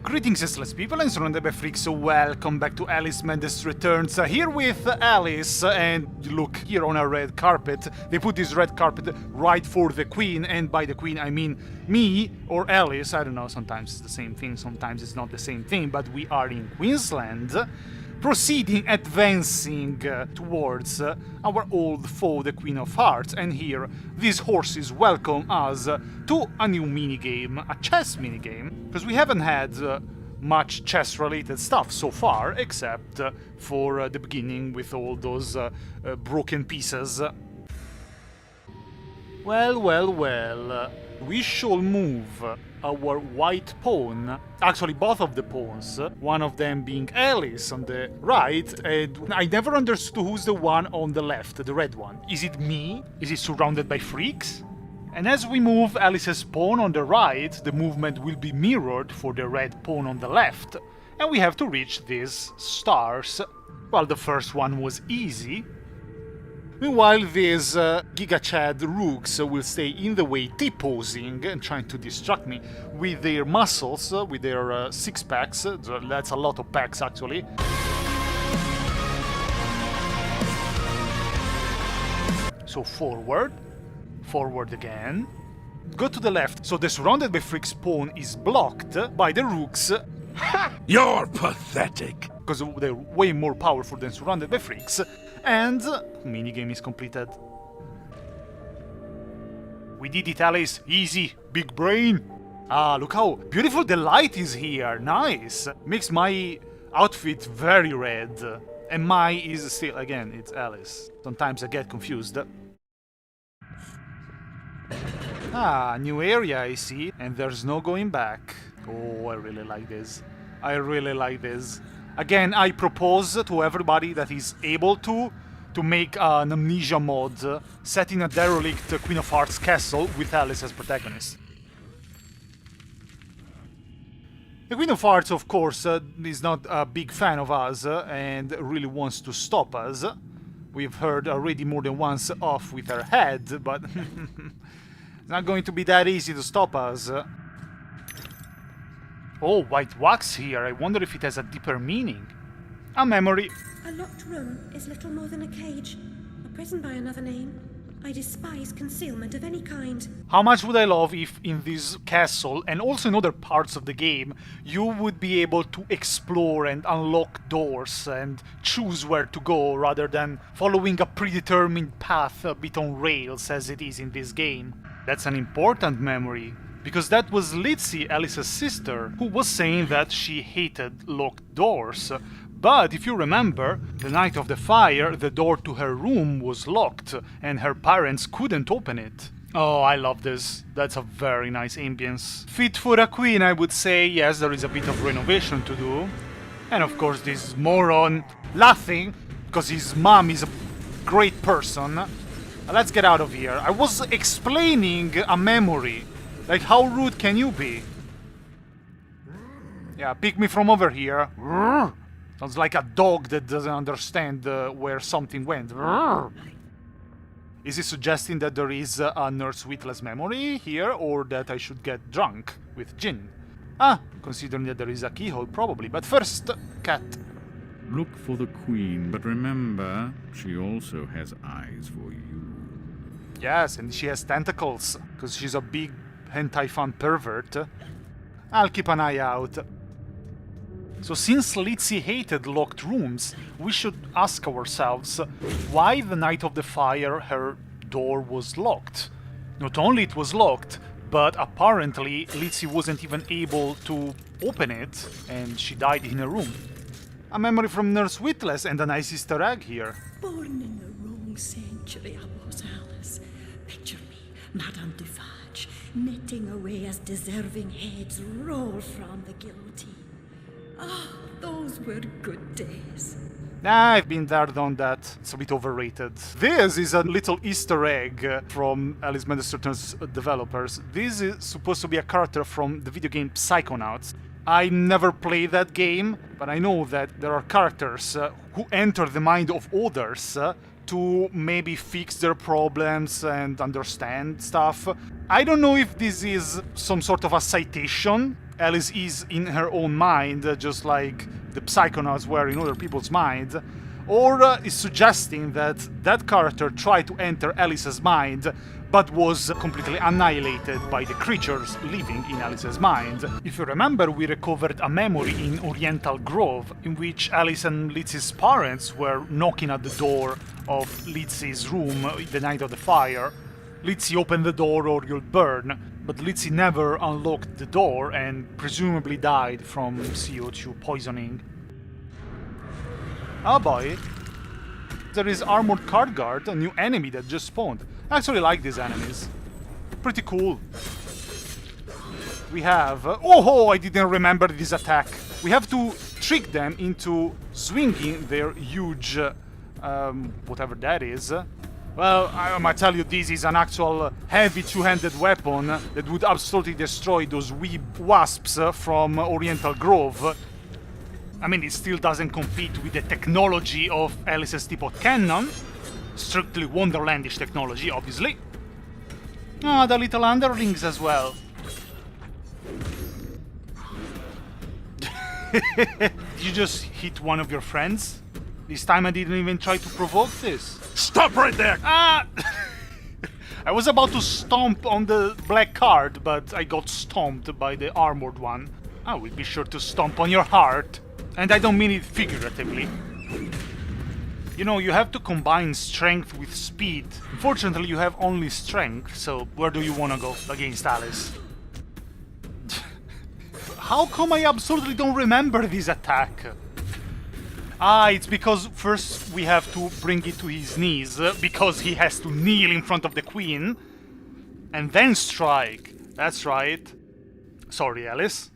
Greetings, useless people, and SurroundEdByFreaks, so welcome back to Alice Mendes Returns. Here with Alice, and look, here on our red carpet, they put this red carpet right for the Queen, and by the Queen I mean me or Alice, I don't know, sometimes it's the same thing, sometimes it's not the same thing, but we are in Queensland, advancing towards our old foe, the Queen of Hearts, and here these horses welcome us to a new minigame, a chess minigame, because we haven't had much chess-related stuff so far, except for the beginning with all those broken pieces. Well, we shall move our white pawn, actually both of the pawns, one of them being Alice on the right, and I never understood who's the one on the left, the red one. Is it me? Is it surrounded by freaks? And as we move Alice's pawn on the right, the movement will be mirrored for the red pawn on the left, and we have to reach these stars. Well, the first one was easy. Meanwhile, these Giga-Chad rooks will stay in the way, T-posing and trying to distract me with their muscles, with their six-packs. That's a lot of packs, actually. So forward again. Go to the left, so the SurroundEdByFreaks pawn is blocked by the rooks. You're pathetic! Because they're way more powerful than SurroundEdByFreaks. And minigame is completed. We did it, Alice. Easy. Big brain. Ah, look how beautiful the light is here. Nice. Makes my outfit very red. And my is still, again, it's Alice. Sometimes I get confused. Ah, new area, I see. And there's no going back. Oh, I really like this. I really like this. Again, I propose to everybody that is able to make an amnesia mod set in a derelict Queen of Hearts castle with Alice as protagonist. The Queen of Hearts, of course, is not a big fan of us and really wants to stop us. We've heard already more than once off with her head, but it's not going to be that easy to stop us. Oh, white wax here. I wonder if it has a deeper meaning. A memory. A locked room is little more than a cage. A prison by another name. I despise concealment of any kind. How much would I love if in this castle, and also in other parts of the game, you would be able to explore and unlock doors and choose where to go rather than following a predetermined path a bit on rails as it is in this game. That's an important memory. Because that was Litzy, Alice's sister, who was saying that she hated locked doors. But if you remember, the night of the fire, the door to her room was locked, and her parents couldn't open it. Oh, I love this. That's a very nice ambience. Fit for a queen, I would say. Yes, there is a bit of renovation to do. And of course this moron laughing, because his mom is a great person. Let's get out of here. I was explaining a memory. Like, how rude can you be? Yeah, pick me from over here. Sounds like a dog that doesn't understand where something went. Is he suggesting that there is a Nurse Witless memory here, or that I should get drunk with gin? Ah, considering that there is a keyhole, probably. But first, cat. Look for the Queen, but remember, she also has eyes for you. Yes, and she has tentacles, because she's a big hentai fan pervert. I'll keep an eye out. So since Litzy hated locked rooms, we should ask ourselves why the night of the fire her door was locked. Not only it was locked, but apparently Litzy wasn't even able to open it, and she died in her room. A memory from Nurse Witless and a nice Easter egg here. Born in the wrong century, I was, Alice. Picture me, Madame Dufac, knitting away as deserving heads roll from the guillotine. Ah, those were good days. I've been there, done that. It's a bit overrated. This is a little Easter egg from Alice Mendes Returns developers. This is supposed to be a character from the video game Psychonauts. I never played that game, but I know that there are characters who enter the mind of others to maybe fix their problems and understand stuff. I don't know if this is some sort of a citation Alice is in her own mind, just like the Psychonauts were in other people's minds, or is suggesting that that character tried to enter Alice's mind but was completely annihilated by the creatures living in Alice's mind. If you remember, we recovered a memory in Oriental Grove in which Alice and Lizzie's parents were knocking at the door of Lizzie's room the night of the fire. Lizzie opened the door or you'll burn, but Lizzie never unlocked the door and presumably died from CO2 poisoning. Oh boy. There is Armored Card Guard, a new enemy that just spawned. I actually like these enemies. Pretty cool. We have... oh, I didn't remember this attack. We have to trick them into swinging their huge... whatever that is. Well, I might tell you this is an actual heavy two-handed weapon that would absolutely destroy those wee wasps from Oriental Grove. I mean, it still doesn't compete with the technology of Alice's teapot cannon. Strictly Wonderlandish technology, obviously. Ah, the little underlings as well. Did you just hit one of your friends? This time I didn't even try to provoke this. Stop right there! Ah! I was about to stomp on the black card, but I got stomped by the armored one. I will be sure to stomp on your heart. And I don't mean it figuratively. You know, you have to combine strength with speed. Unfortunately, you have only strength, so where do you want to go against Alice? How come I absolutely don't remember this attack? Ah, it's because first we have to bring it to his knees, because he has to kneel in front of the queen, and then strike. That's right. Sorry, Alice.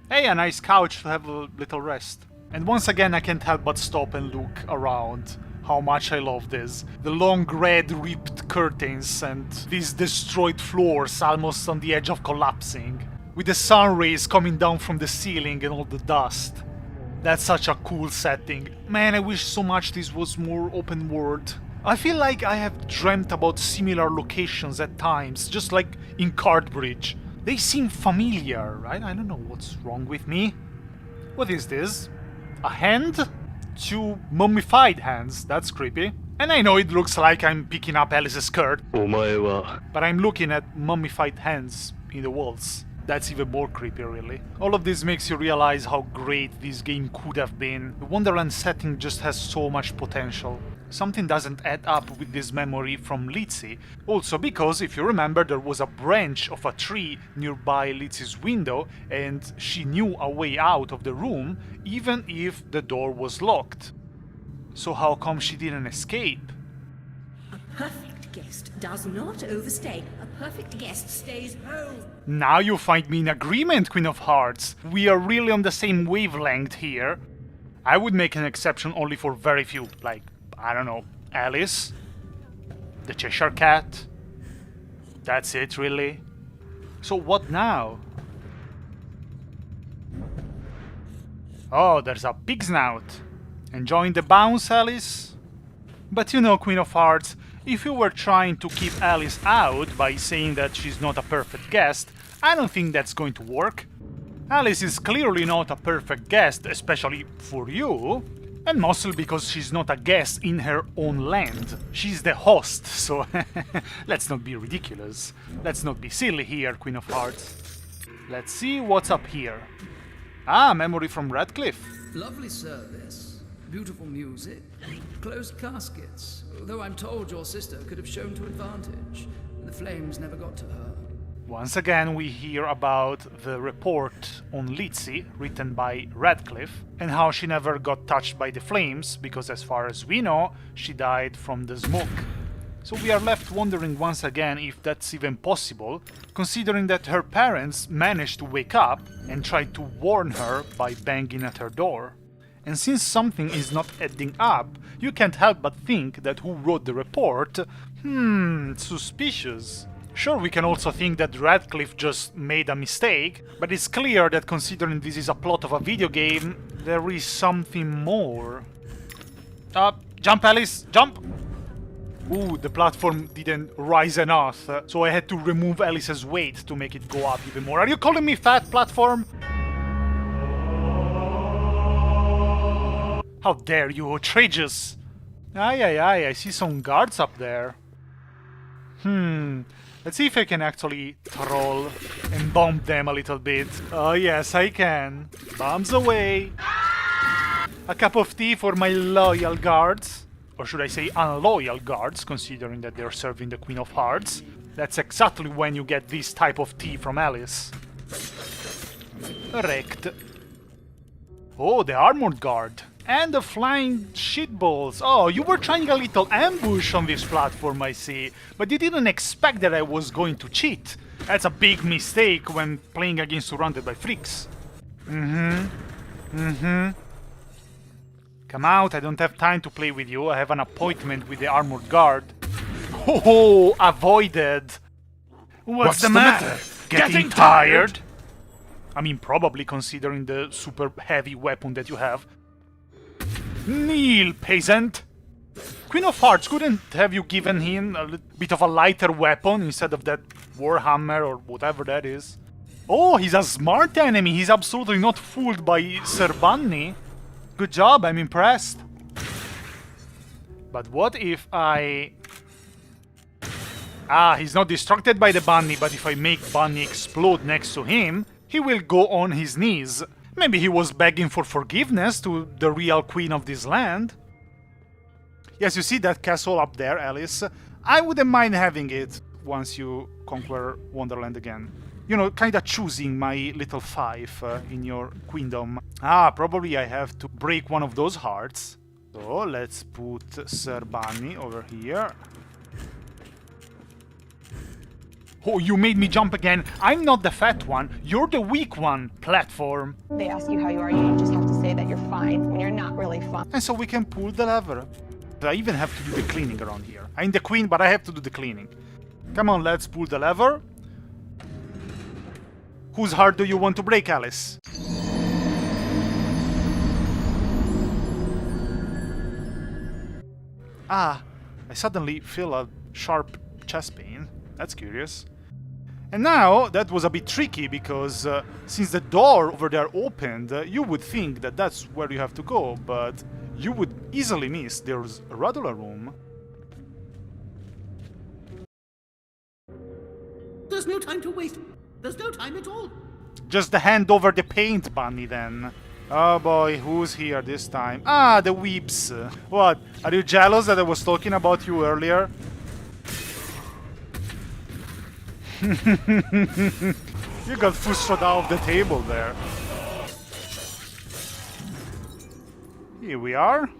Hey, a nice couch to have a little rest. And once again I can't help but stop and look around. How much I love this. The long red ripped curtains and these destroyed floors almost on the edge of collapsing. With the sun rays coming down from the ceiling and all the dust. That's such a cool setting. Man, I wish so much this was more open world. I feel like I have dreamt about similar locations at times, just like in Cardbridge. They seem familiar, right? I don't know what's wrong with me. What is this? A hand? Two mummified hands. That's creepy. And I know it looks like I'm picking up Alice's skirt. But I'm looking at mummified hands in the walls. That's even more creepy, really. All of this makes you realize how great this game could have been. The Wonderland setting just has so much potential. Something doesn't add up with this memory from Lizzie. Also because, if you remember, there was a branch of a tree nearby Lizzie's window and she knew a way out of the room even if the door was locked. So how come she didn't escape? A perfect guest does not overstay. A perfect guest stays home. Now you find me in agreement, Queen of Hearts. We are really on the same wavelength here. I would make an exception only for very few, like, I don't know, Alice, the Cheshire Cat. That's it, really. So what now? Oh, there's a pig snout. Enjoying the bounce, Alice? But you know, Queen of Hearts, if you were trying to keep Alice out by saying that she's not a perfect guest, I don't think that's going to work. Alice is clearly not a perfect guest, especially for you. And mostly because she's not a guest in her own land. She's the host, so let's not be ridiculous. Let's not be silly here, Queen of Hearts. Let's see what's up here. Ah, memory from Radcliffe. Lovely service, beautiful music, closed caskets, though I'm told your sister could have shown to advantage. The flames never got to her. Once again, we hear about the report on Lizzie, written by Radcliffe, and how she never got touched by the flames, because as far as we know, she died from the smoke. So we are left wondering once again if that's even possible, considering that her parents managed to wake up and tried to warn her by banging at her door. And since something is not adding up, you can't help but think that who wrote the report, suspicious. Sure, we can also think that Radcliffe just made a mistake, but it's clear that considering this is a plot of a video game, there is something more. Jump, Alice, jump! Ooh, the platform didn't rise enough, so I had to remove Alice's weight to make it go up even more. Are you calling me fat, platform? How dare you, outrageous! Aye, I see some guards up there. Let's see if I can actually troll and bomb them a little bit. Oh yes, I can. Bombs away. A cup of tea for my loyal guards. Or should I say unloyal guards, considering that they're serving the Queen of Hearts. That's exactly when you get this type of tea from Alice. Wrecked. Oh, the armored guard. And the flying shitballs. Oh, you were trying a little ambush on this platform, I see. But you didn't expect that I was going to cheat. That's a big mistake when playing against Surrounded by Freaks. Come out, I don't have time to play with you. I have an appointment with the armored guard. Oh, avoided. What's the matter? Getting tired? I mean, probably considering the super heavy weapon that you have. Kneel, peasant! Queen of Hearts, couldn't have you given him a bit of a lighter weapon instead of that warhammer or whatever that is? Oh, he's a smart enemy. He's absolutely not fooled by Sir Bunny. Good job, I'm impressed. But what if I... Ah, he's not distracted by the bunny, but if I make Bunny explode next to him, he will go on his knees. Maybe he was begging for forgiveness to the real queen of this land. Yes, you see that castle up there, Alice? I wouldn't mind having it once you conquer Wonderland again. You know, kinda choosing my little fief in your queendom. Ah, probably I have to break one of those hearts. So, let's put Sir Bunny over here. Oh, you made me jump again. I'm not the fat one. You're the weak one, platform. They ask you how you are, you just have to say that you're fine when you're not really fine. And so we can pull the lever. I even have to do the cleaning around here. I'm the queen, but I have to do the cleaning. Come on, let's pull the lever. Whose heart do you want to break, Alice? Ah, I suddenly feel a sharp chest pain. That's curious. And now, that was a bit tricky, because since the door over there opened, you would think that that's where you have to go, but you would easily miss there's a Radula room. There's no time to waste. There's no time at all. Just hand over the paint, Bunny, then. Oh boy, who's here this time? Ah, the weeps. What, are you jealous that I was talking about you earlier? You got frustrated out of the table there. Here we are.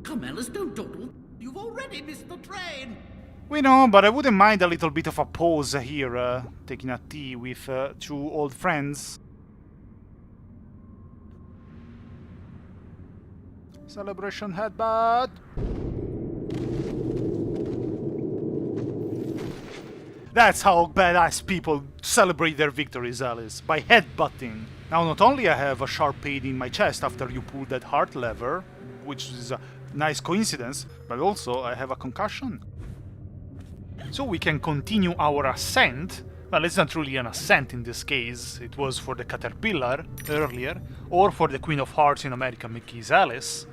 Come, Alice, don't dawdle. You've already missed the train. We know, but I wouldn't mind a little bit of a pause here, taking a tea with two old friends. Celebration headbutt! That's how badass people celebrate their victories, Alice, by headbutting. Now, not only I have a sharp pain in my chest after you pulled that heart lever, which is a nice coincidence, but also I have a concussion. So we can continue our ascent. Well, it's not really an ascent in this case. It was for the Caterpillar earlier, or for the Queen of Hearts in American McGee's Alice.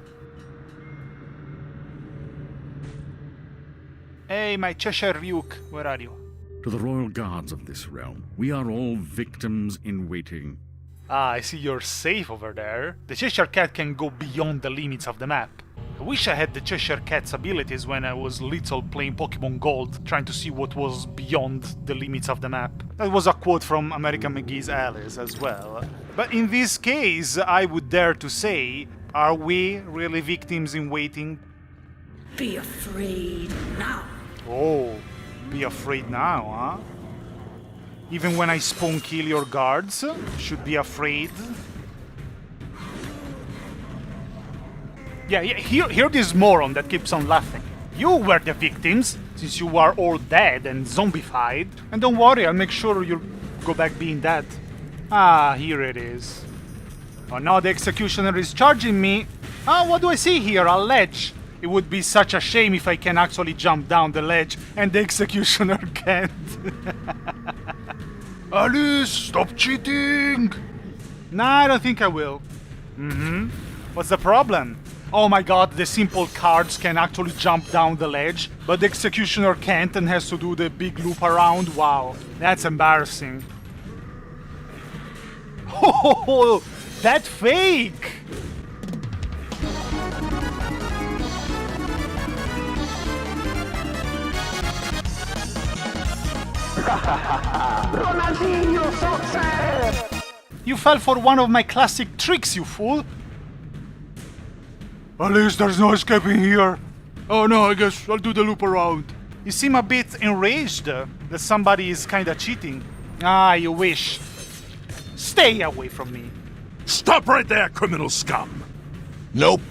Hey, my Cheshire Ryuk, where are you? To the royal guards of this realm, we are all victims in waiting. Ah, I see you're safe over there. The Cheshire Cat can go beyond the limits of the map. I wish I had the Cheshire Cat's abilities when I was little playing Pokemon Gold, trying to see what was beyond the limits of the map. That was a quote from American McGee's Alice as well. But in this case, I would dare to say, are we really victims in waiting? Be afraid now. Oh, be afraid now, huh? Even when I spawn kill your guards, should be afraid? Yeah, hear this moron that keeps on laughing. You were the victims, since you are all dead and zombified. And don't worry, I'll make sure you'll go back being dead. Ah, here it is. Oh, now the executioner is charging me. Ah, what do I see here? A ledge. It would be such a shame if I can actually jump down the ledge and the executioner can't. Alice, stop cheating! Nah, I don't think I will. What's the problem? Oh my god, the simple cards can actually jump down the ledge, but the executioner can't and has to do the big loop around. Wow, that's embarrassing. Oh, that fake! You fell for one of my classic tricks, you fool! At least there's no escaping here. Oh no, I guess I'll do the loop around. You seem a bit enraged that somebody is kinda cheating. Ah, you wish. Stay away from me. Stop right there, criminal scum! Nope.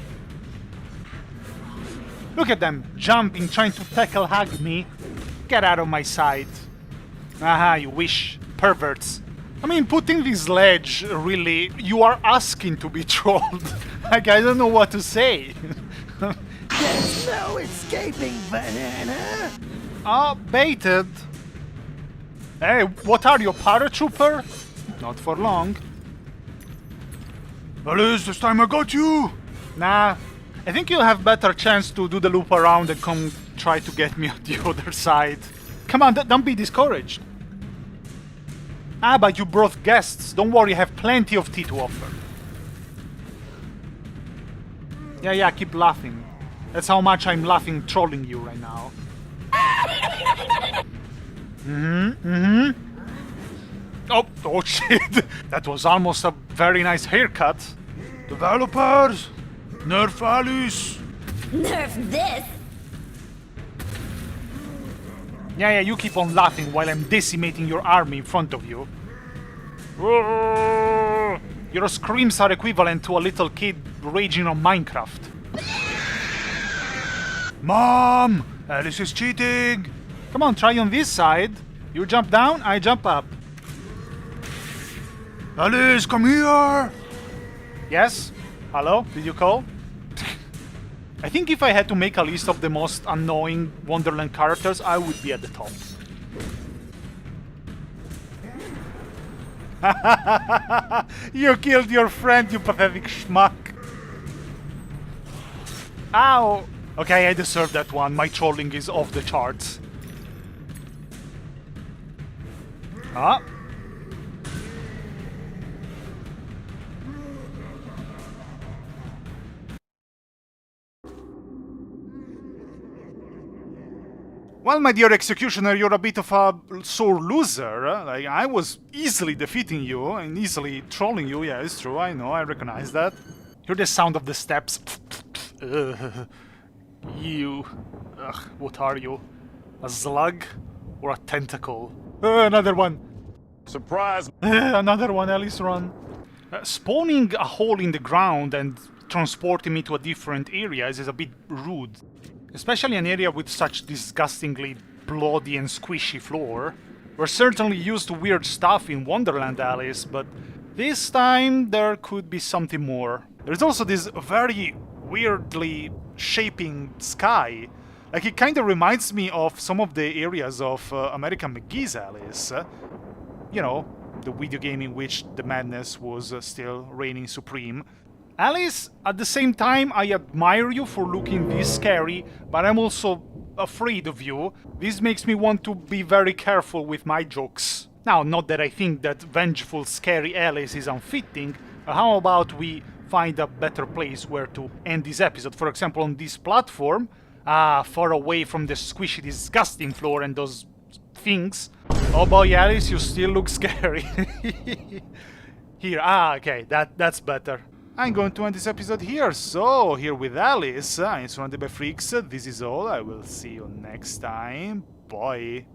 Look at them, jumping, trying to tackle hug me. Get out of my sight. Aha, you wish. Perverts. I mean, putting this ledge, really, you are asking to be trolled. Like, I don't know what to say. There's no escaping, banana! Ah, baited. Hey, what are you, paratrooper? Not for long. Alice, this time I got you! Nah, I think you'll have better chance to do the loop around and come try to get me on the other side. Come on, don't be discouraged. Ah, but you brought guests. Don't worry, I have plenty of tea to offer. Yeah, keep laughing. That's how much I'm laughing trolling you right now. Oh shit! That was almost a very nice haircut. Developers! Nerf Alice! Nerf this! Yeah, you keep on laughing while I'm decimating your army in front of you. Your screams are equivalent to a little kid raging on Minecraft. Mom! Alice is cheating! Come on, try on this side. You jump down, I jump up. Alice, come here! Yes? Hello? Did you call? I think if I had to make a list of the most annoying Wonderland characters, I would be at the top. You killed your friend, you pathetic schmuck. Ow! Okay, I deserve that one. My trolling is off the charts. Ah. Well, my dear Executioner, you're a bit of a sore loser. Like, I was easily defeating you and easily trolling you. Yeah, it's true, I know, I recognize that. Hear the sound of the steps. You. Ugh, what are you? A slug? Or a tentacle? Another one. Surprise! Another one, Alice, run. Spawning a hole in the ground and transporting me to a different area is a bit rude. Especially an area with such disgustingly bloody and squishy floor. We're certainly used to weird stuff in Wonderland, Alice, but this time there could be something more. There's also this very weirdly shaping sky. Like, it kind of reminds me of some of the areas of American McGee's, Alice. You know, the video game in which the madness was still reigning supreme. Alice, at the same time, I admire you for looking this scary, but I'm also afraid of you. This makes me want to be very careful with my jokes. Now, not that I think that vengeful, scary Alice is unfitting, but how about we find a better place where to end this episode? For example, on this platform, far away from the squishy, disgusting floor and those things. Oh boy, Alice, you still look scary. Here, okay, that's better. I'm going to end this episode here, so here with Alice, I'm Surrounded by Freaks, this is all, I will see you next time, bye.